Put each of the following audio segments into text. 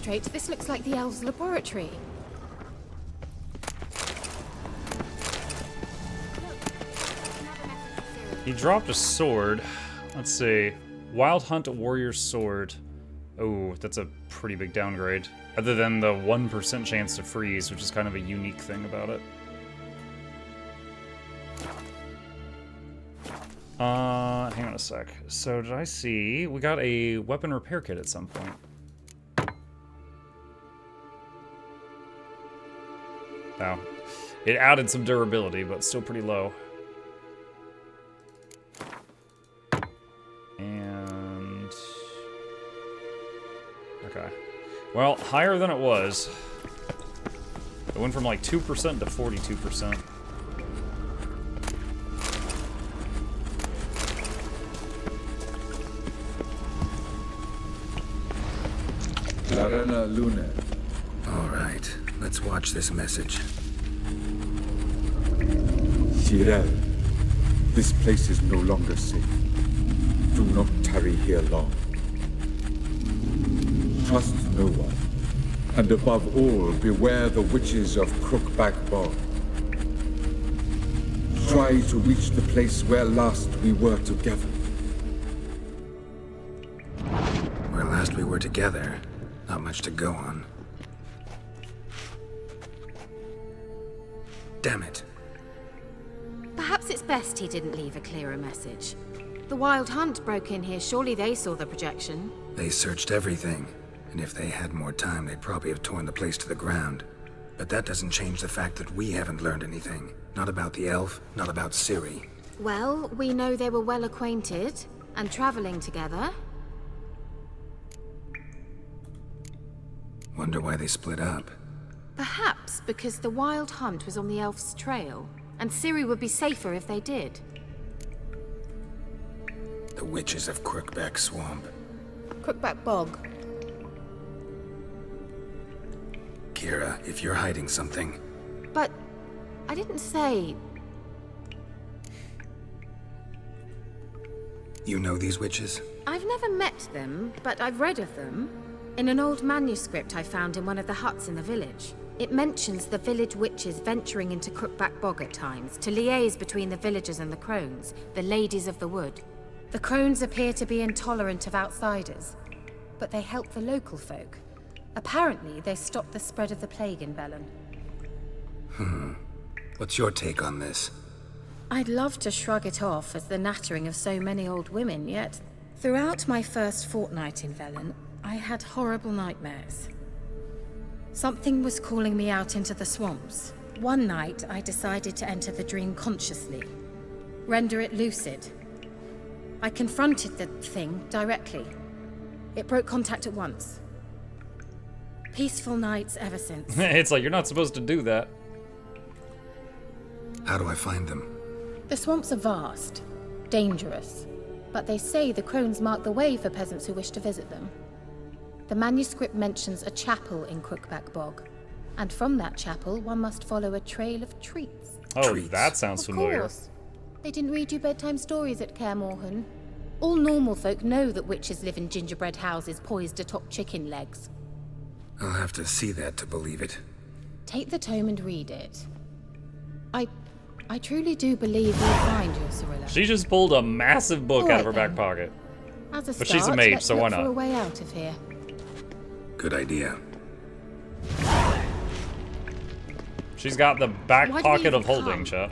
straight, this looks like the elves' laboratory. He dropped a sword. Let's see. Wild Hunt Warrior Sword. Oh, that's a pretty big downgrade. Other than the 1% chance to freeze, which is kind of a unique thing about it. Hang on a sec. So did I see... We got a weapon repair kit at some point. Oh. It added some durability, but still pretty low. And... Okay. Well, higher than it was. It went from like 2% to 42%. Larena Luna. All right, let's watch this message. Tyrell, this place is no longer safe. Do not tarry here long. Trust no one. And above all, beware the witches of Crookback Bog. Try to reach the place where last we were together. Where last we were together, not much to go on. Damn it. Perhaps it's best he didn't leave a clearer message. The Wild Hunt broke in here, surely they saw the projection. They searched everything, and if they had more time, they'd probably have torn the place to the ground. But that doesn't change the fact that we haven't learned anything. Not about the elf, not about Ciri. Well, we know they were well acquainted, and traveling together. Wonder why they split up. Perhaps because the Wild Hunt was on the elf's trail, and Ciri would be safer if they did. The witches of Crookback Swamp. Crookback Bog. Kira, if you're hiding something... But I didn't say... You know these witches? I've never met them, but I've read of them. In an old manuscript I found in one of the huts in the village. It mentions the village witches venturing into Crookback Bog at times to liaise between the villagers and the crones, the ladies of the wood. The crones appear to be intolerant of outsiders, but they help the local folk. Apparently, they stopped the spread of the plague in Velen. What's your take on this? I'd love to shrug it off as the nattering of so many old women, yet throughout my first fortnight in Velen, I had horrible nightmares. Something was calling me out into the swamps. One night, I decided to enter the dream consciously, render it lucid. I confronted the thing directly. It broke contact at once. Peaceful nights ever since. It's like, you're not supposed to do that. How do I find them? The swamps are vast, dangerous, but they say the crones mark the way for peasants who wish to visit them. The manuscript mentions a chapel in Crookback Bog, and from that chapel one must follow a trail of treats. Oh, Treats. that sounds familiar. Of course. They didn't read you bedtime stories at Kaer Morhen. All normal folk know that witches live in gingerbread houses poised atop chicken legs. I'll have to see that to believe it. Take the tome and read it. I truly do believe you'll find your Cirilla. She just pulled a massive book out of her back pocket. As a But start, she's a mage, let's so why look for not? a way out of here. Good idea. She's got the back Why did we pocket of even holding, come? chat.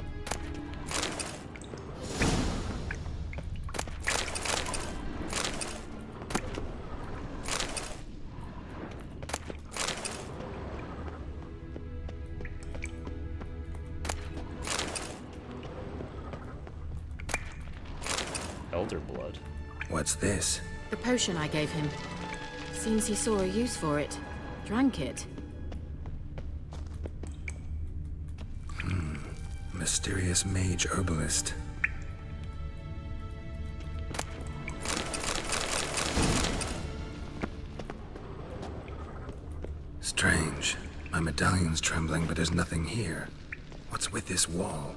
Elder blood. What's this? The potion I gave him. Seems he saw a use for it. Drank it. Mysterious mage herbalist. Strange. My medallion's trembling, but there's nothing here. What's with this wall?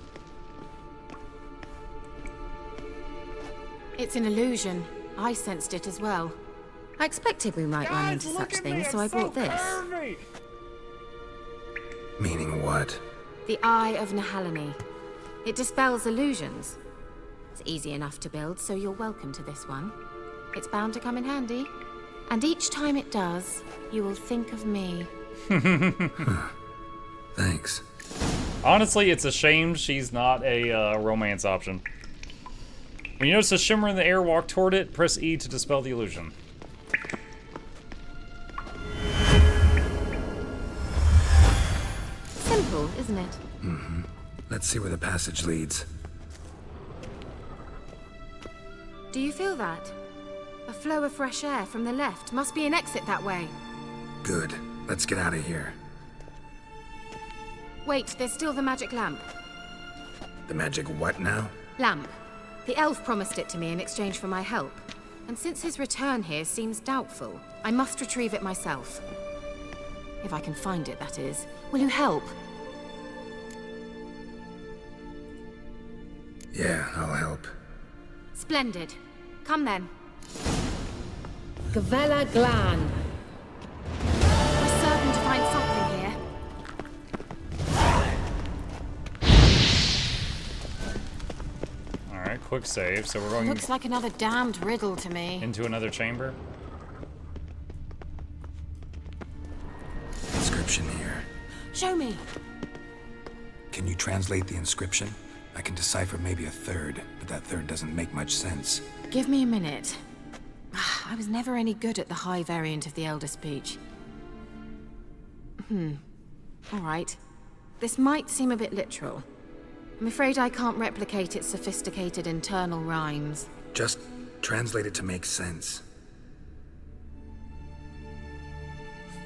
It's an illusion. I sensed it as well. I expected we might run into such things, so I brought this. Meaning what? The Eye of Nehaleni. It dispels illusions. It's easy enough to build, so you're welcome to this one. It's bound to come in handy. And each time it does, you will think of me. Thanks. Honestly, it's a shame she's not a romance option. When you notice a shimmer in the air, walk toward it, press E to dispel the illusion. Simple, isn't it? Mm-hmm. Let's see where the passage leads. Do you feel that? A flow of fresh air from the left. Must be an exit that way. Good. Let's get out of here. Wait, there's still the magic lamp. The magic what now? Lamp. The elf promised it to me in exchange for my help. And since his return here seems doubtful, I must retrieve it myself. If I can find it, that is. Will you help? Yeah, I'll help. Splendid. Come then. Gavella Glan. We're certain to find something here. Alright, quick save. So we're going Looks like another damned riddle to me. into another chamber. Inscription here. Show me. Can you translate the inscription? I can decipher maybe a third, but that third doesn't make much sense. Give me a minute. I was never any good at the high variant of the Elder Speech. All right. This might seem a bit literal. I'm afraid I can't replicate its sophisticated internal rhymes. Just translate it to make sense.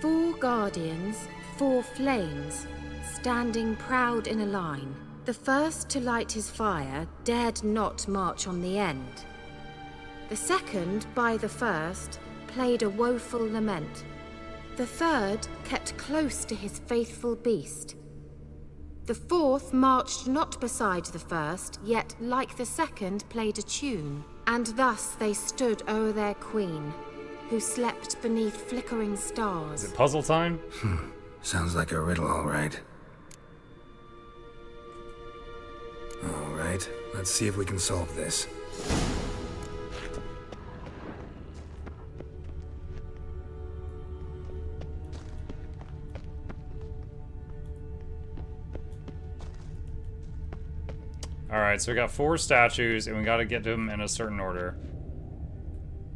4 guardians, 4 flames, standing proud in a line. The first to light his fire dared not march on the end. The second, by the first, played a woeful lament. The third kept close to his faithful beast. The fourth marched not beside the first, yet like the second played a tune. And thus they stood o'er their queen, who slept beneath flickering stars. Is it puzzle time? Sounds like a riddle, all right. All right, let's see if we can solve this. Alright, so we got 4 statues, and we gotta get them in a certain order.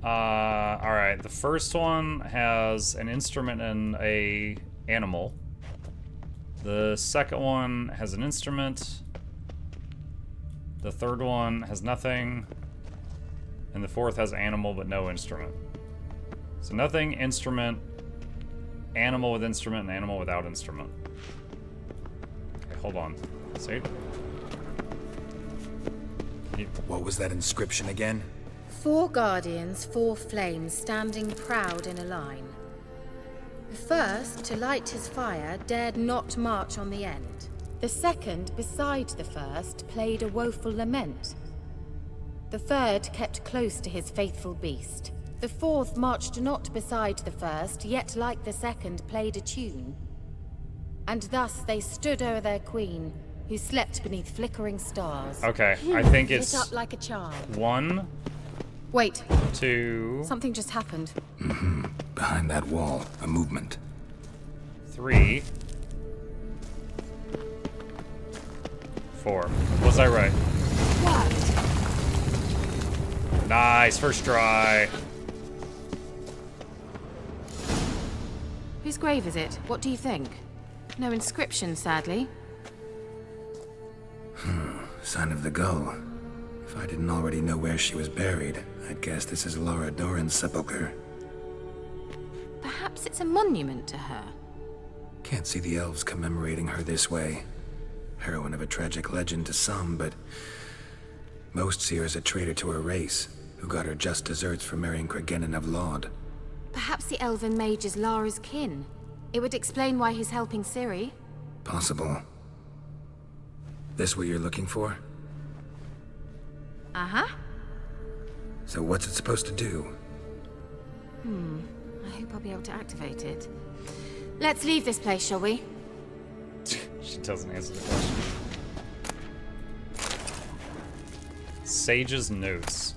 Alright, the first one has an instrument and a animal. The second one has an instrument. The third one has nothing. And the fourth has animal but no instrument. So nothing, instrument, animal with instrument, and animal without instrument. Okay, hold on. See? What was that inscription again? 4 guardians, 4 flames, standing proud in a line. The first, to light his fire, dared not march on the end. The second, beside the first, played a woeful lament. The third kept close to his faithful beast. The fourth marched not beside the first, yet like the second played a tune. And thus they stood o'er their queen, who slept beneath flickering stars. Okay, I think it's Lit up like a charm. 1, Wait, 2, something just happened. Behind that wall, a movement. 3, 4. Was I right? What? Nice, first try. Whose grave is it? What do you think? No inscription, sadly. Sign of the gull. If I didn't already know where she was buried, I'd guess this is Laura Doran's sepulcher. Perhaps it's a monument to her. Can't see the elves commemorating her this way. Heroine of a tragic legend to some, but most see her as a traitor to her race, who got her just deserts for marrying Cregennan of Laud. Perhaps the elven mage is Lara's kin. It would explain why he's helping Ciri. Possible. This what you're looking for? Uh-huh. So what's it supposed to do? I hope I'll be able to activate it. Let's leave this place, shall we? She doesn't answer the question. Sage's notes.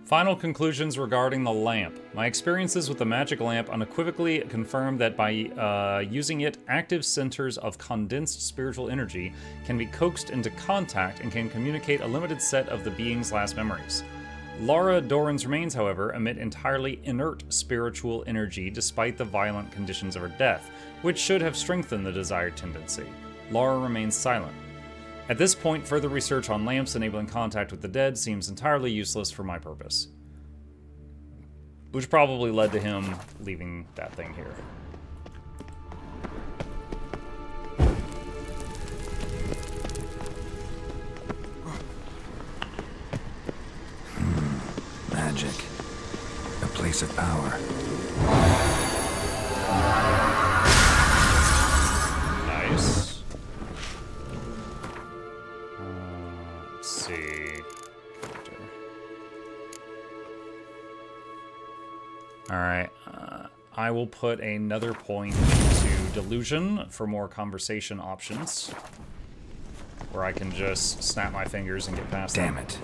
Final conclusions regarding the lamp. My experiences with the magic lamp unequivocally confirm that by using it, active centers of condensed spiritual energy can be coaxed into contact and can communicate a limited set of the being's last memories. Lara Doran's remains, however, emit entirely inert spiritual energy despite the violent conditions of her death, which should have strengthened the desired tendency. Lara remains silent. At this point, further research on lamps enabling contact with the dead seems entirely useless for my purpose. Which probably led to him leaving that thing here. Magic. A place of power. Nice. Let's see. Alright. I will put another point into Delusion for more conversation options. Where I can just snap my fingers and get past them. Damn it.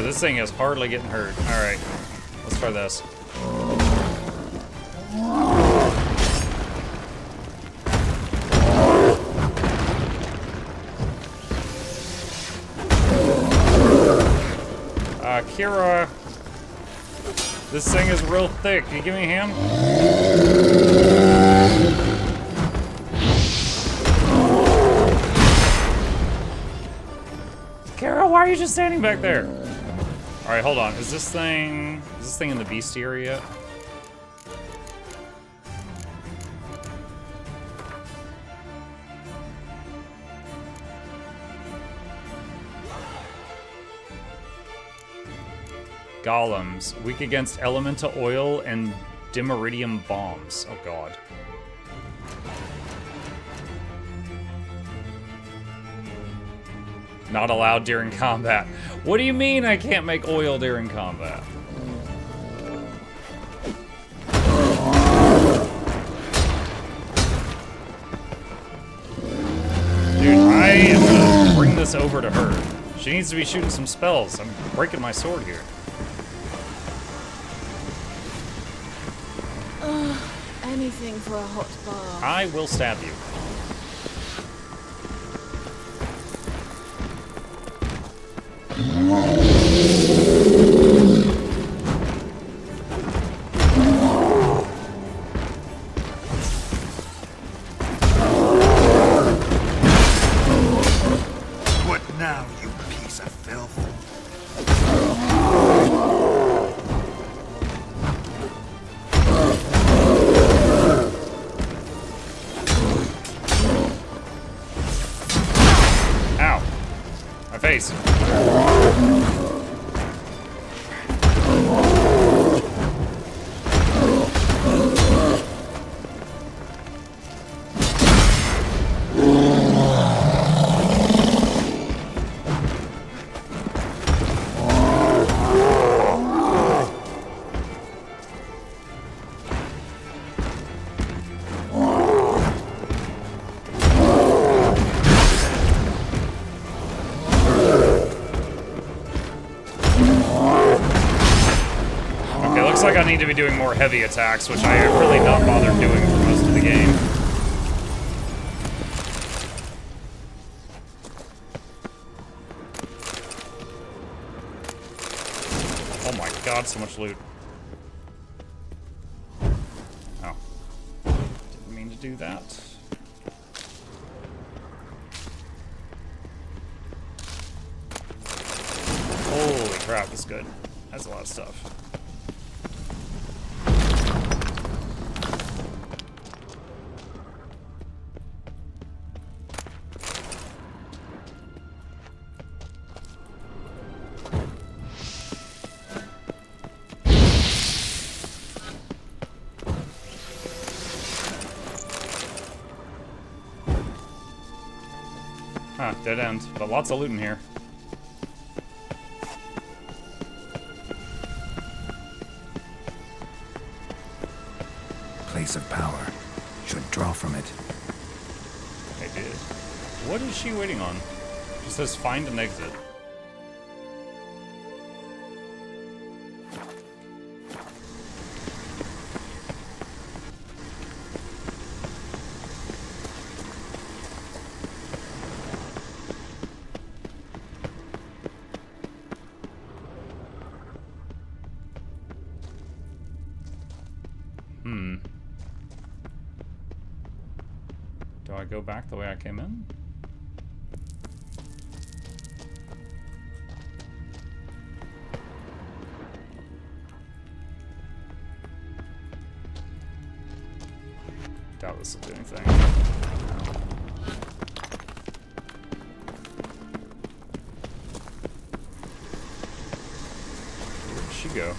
This thing is hardly getting hurt. Alright, let's try this. Kira, this thing is real thick. Can you give me a hand? Kira, why are you just standing back there? Alright, hold on. Is this thing in the bestiary yet? Golems. Weak against elemental oil and dimeridium bombs. Oh god. Not allowed during combat. What do you mean I can't make oil during combat? Dude, I am gonna bring this over to her. She needs to be shooting some spells. I'm breaking my sword here. Anything for a hot bath. I will stab you. What now, you piece of filth? Ow. My face. Like I need to be doing more heavy attacks, which I have really not bothered doing for most of the game. Oh my god, so much loot. Oh. Didn't mean to do that. trap is good. That's a lot of stuff. Huh, dead end. But lots of loot in here. Place of power. Should draw from it. I did. What is she waiting on? She says find an exit. Do I go back the way I came in? Doubt this will do anything. Where'd she go?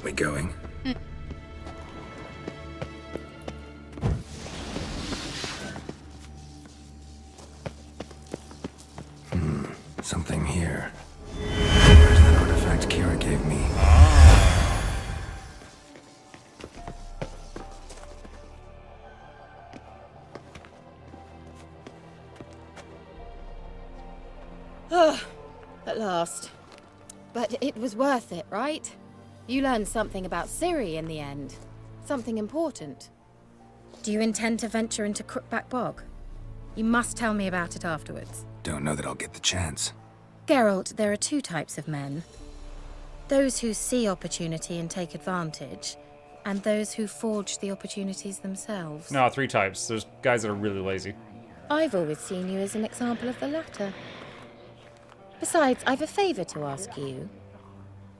We going? Something here. Where's that artifact Kira gave me? At last. But it was worth it, right? You learned something about Ciri in the end. Something important. Do you intend to venture into Crookback Bog? You must tell me about it afterwards. Don't know that I'll get the chance. Geralt, there are two types of men. Those who see opportunity and take advantage, and those who forge the opportunities themselves. No, three types. There's guys that are really lazy. I've always seen you as an example of the latter. Besides, I've a favor to ask you.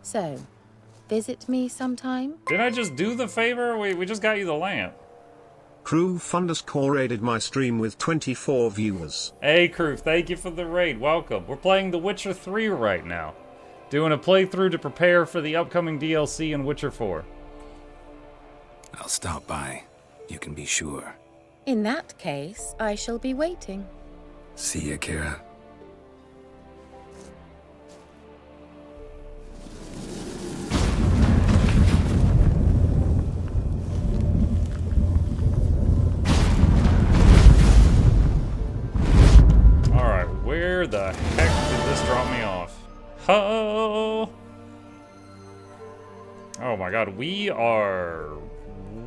So, visit me sometime? Didn't I just do the favor? We just got you the lamp. Crew Fundus raided my stream with 24 viewers. Hey, Crew, thank you for the raid. Welcome. We're playing The Witcher 3 right now. Doing a playthrough to prepare for the upcoming DLC in Witcher 4. I'll stop by. You can be sure. In that case, I shall be waiting. See ya, Kira. Alright, where the heck did this drop me off? Oh! Oh my god, we are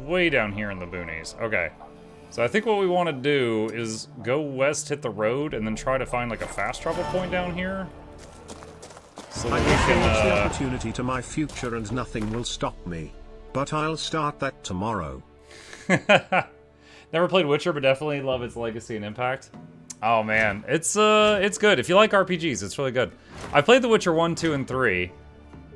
way down here in the boonies. Okay. So I think what we want to do is go west, hit the road, and then try to find like a fast travel point down here. So I that will we forge the can, opportunity to my future and nothing will stop me. But I'll start that tomorrow. Never played Witcher, but definitely love its legacy and impact. Oh man, it's good. If you like RPGs, it's really good. I played The Witcher 1, 2, and 3.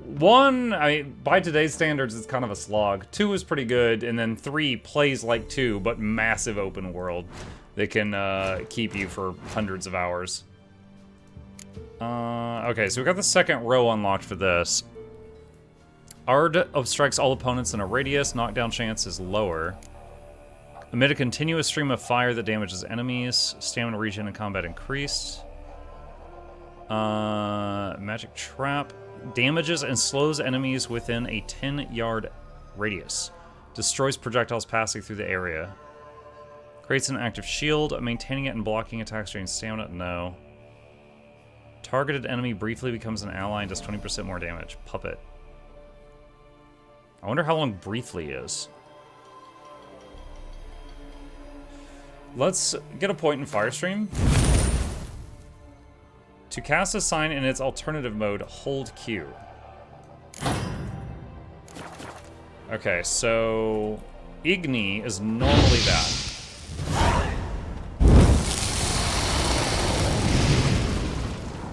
1, I mean, by today's standards, it's kind of a slog. 2 is pretty good, and then 3 plays like 2, but massive open world that can keep you for hundreds of hours. Okay, so we got the second row unlocked for this. Ard strikes all opponents in a radius. Knockdown chance is lower. Emit a continuous stream of fire that damages enemies. Stamina regen and combat increased. Magic trap. Damages and slows enemies within a 10-yard radius. Destroys projectiles passing through the area. Creates an active shield. Maintaining it and blocking attacks during stamina. No. Targeted enemy briefly becomes an ally and does 20% more damage. Puppet. I wonder how long briefly is. Let's get a point in Firestream. To cast a sign in its alternative mode, hold Q. Okay, so Igni is normally that.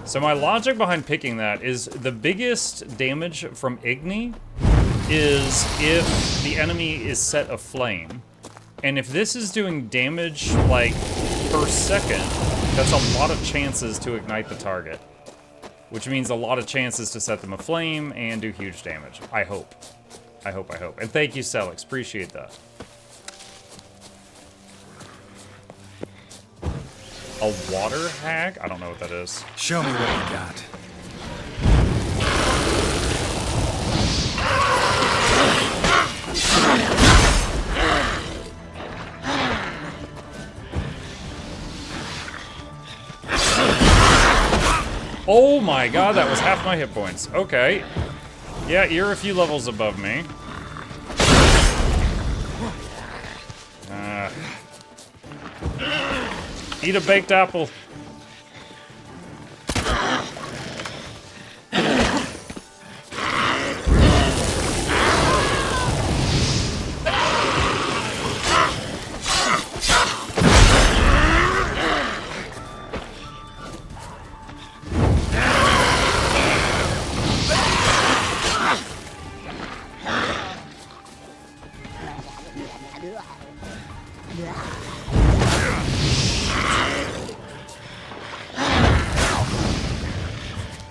So my logic behind picking that is the biggest damage from Igni is if the enemy is set aflame. And if this is doing damage, like, per second, that's a lot of chances to ignite the target. Which means a lot of chances to set them aflame and do huge damage. I hope. I hope. And thank you, Celix. Appreciate that. A water hag? I don't know what that is. Show me what you got. Oh my god, that was half my hit points. Okay. Yeah, you're a few levels above me. Eat a baked apple.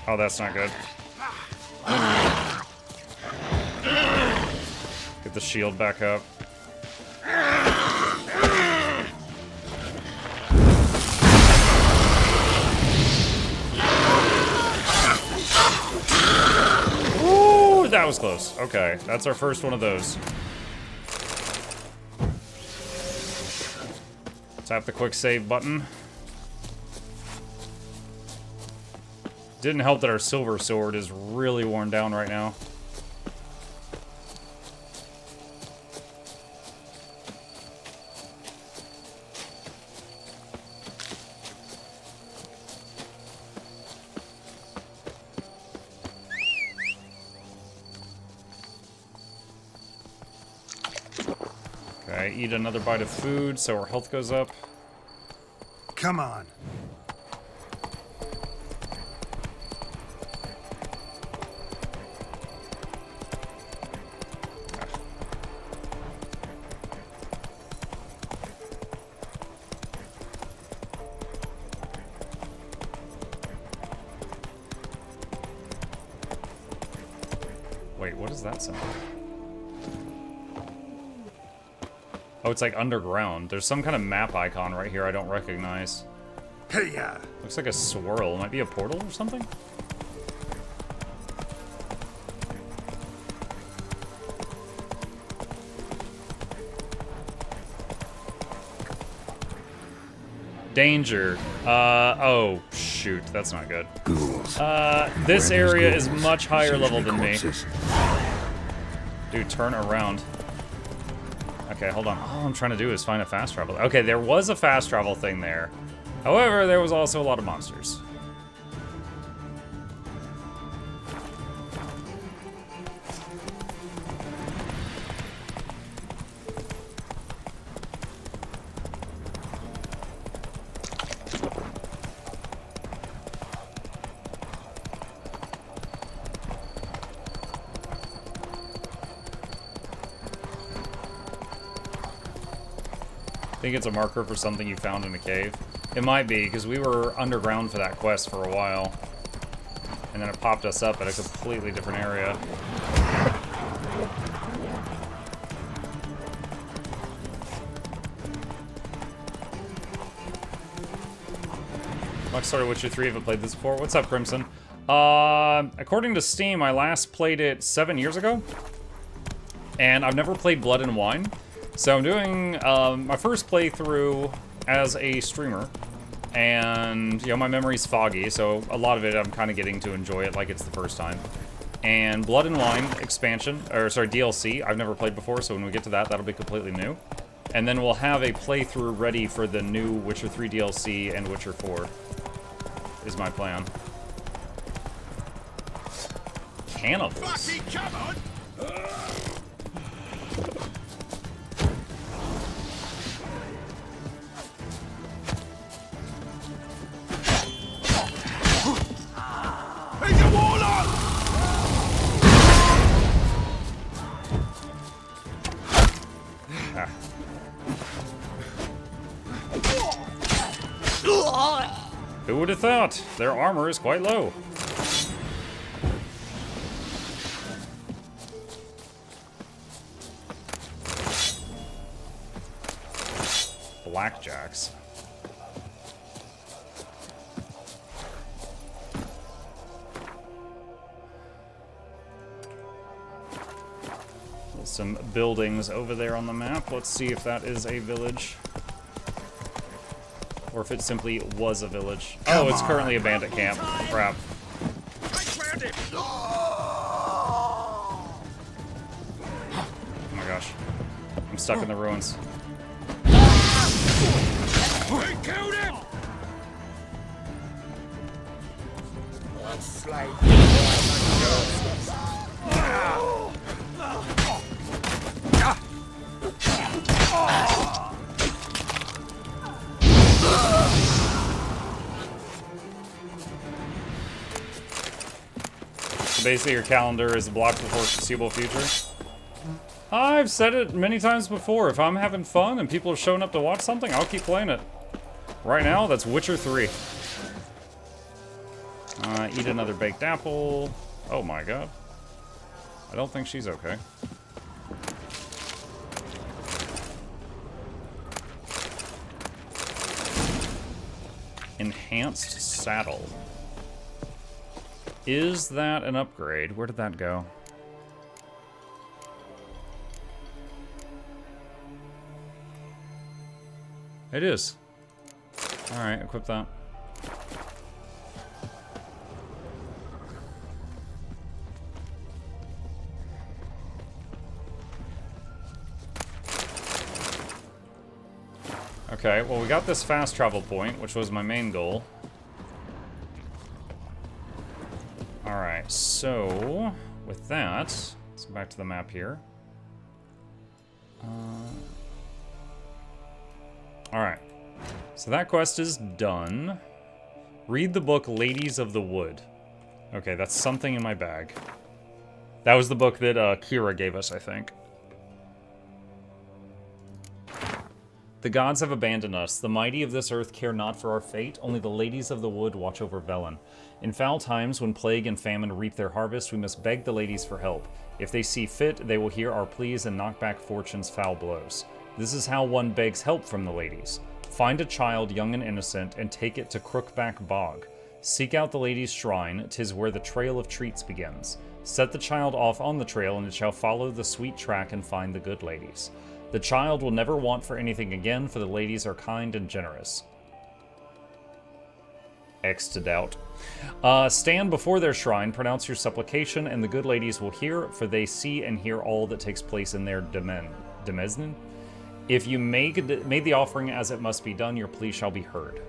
Oh, that's not good. Get the shield back up. Ooh, that was close. Okay, that's our first one of those. Tap the quick save button. Didn't help that our silver sword is really worn down right now. Okay, eat another bite of food so our health goes up. Come on. Wait, what is that sound? Oh, it's like underground. There's some kind of map icon right here I don't recognize. Hey, yeah. Looks like a swirl. Might be a portal or something? Danger. Oh, shoot. That's not good. Ghouls. This Where there's area is ghouls, much higher there's level usually than me. corpses. Dude, turn around. Okay, hold on. All I'm trying to do is find a fast travel. Okay, there was a fast travel thing there. However, there was also a lot of monsters. I think it's a marker for something you found in a cave. It might be, because we were underground for that quest for a while. And then it popped us up at a completely different area. Much started Witcher 3, haven't played this before. What's up, Crimson? According to Steam, I last played it 7 years ago. And I've never played Blood and Wine. So I'm doing my first playthrough as a streamer, and you know, my memory's foggy, so a lot of it I'm kind of getting to enjoy it like it's the first time. And Blood and Wine expansion, or sorry, DLC, I've never played before, so when we get to that, that'll be completely new. And then we'll have a playthrough ready for the new Witcher 3 DLC and Witcher 4, is my plan. Cannibals. Come on! He's a warlock! Who would have thought? Their armor is quite low. Blackjacks. Some buildings over there on the map. Let's see if that is a village. Or if it simply was a village. Oh, it's currently a bandit camp. Crap. Oh my gosh. I'm stuck in the ruins. We killed him! So basically your calendar is blocked for foreseeable future. I've said it many times before. If I'm having fun and people are showing up to watch something, I'll keep playing it. Right now, that's Witcher 3. Eat another baked apple. Oh my god. I don't think she's okay. Enhanced saddle. Is that an upgrade? Where did that go? It is. Alright, equip that. Okay, well we got this fast travel point, which was my main goal. Alright, so with that, let's go back to the map here. Alright, so that quest is done. Read the book Ladies of the Wood. Okay, that's something in my bag. That was the book that Kira gave us, I think. The gods have abandoned us. The mighty of this earth care not for our fate. Only the ladies of the wood watch over Velen. In foul times, when plague and famine reap their harvest, we must beg the ladies for help. If they see fit, they will hear our pleas and knock back fortune's foul blows. This is how one begs help from the ladies. Find a child, young and innocent, and take it to Crookback Bog. Seek out the ladies' shrine. 'Tis where the trail of treats begins. Set the child off on the trail, and it shall follow the sweet track and find the good ladies. The child will never want for anything again, for the ladies are kind and generous. X to doubt. Stand before their shrine, pronounce your supplication, and the good ladies will hear, for they see and hear all that takes place in their demesne. If you made the offering as it must be done, your plea shall be heard.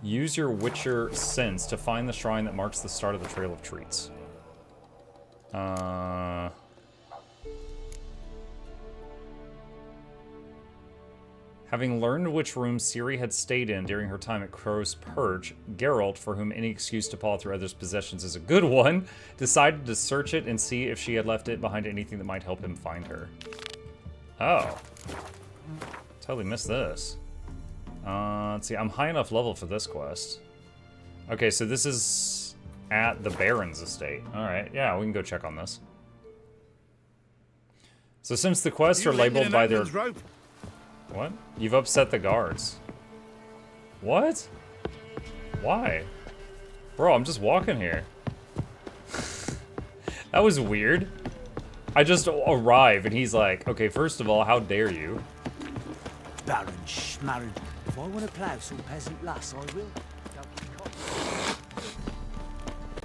Use your Witcher sense to find the shrine that marks the start of the Trail of Treats. Having learned which room Ciri had stayed in during her time at Crow's Perch, Geralt, for whom any excuse to paw through others' possessions is a good one, decided to search it and see if she had left it behind anything that might help him find her. Oh. Totally missed this. Let's see, I'm high enough level for this quest. Okay, so this is at the Baron's estate. Alright, yeah, we can go check on this. So since the quests are labeled by their... What? You've upset the guards. What? Why? Bro, I'm just walking here. That was weird. I just arrive and he's like, okay, first of all, how dare you? Baron Schmarren. If I want to plough some peasant lass, I will.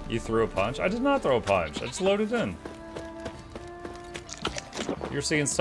You threw a punch? I did not throw a punch. I just loaded in. You're seeing stuff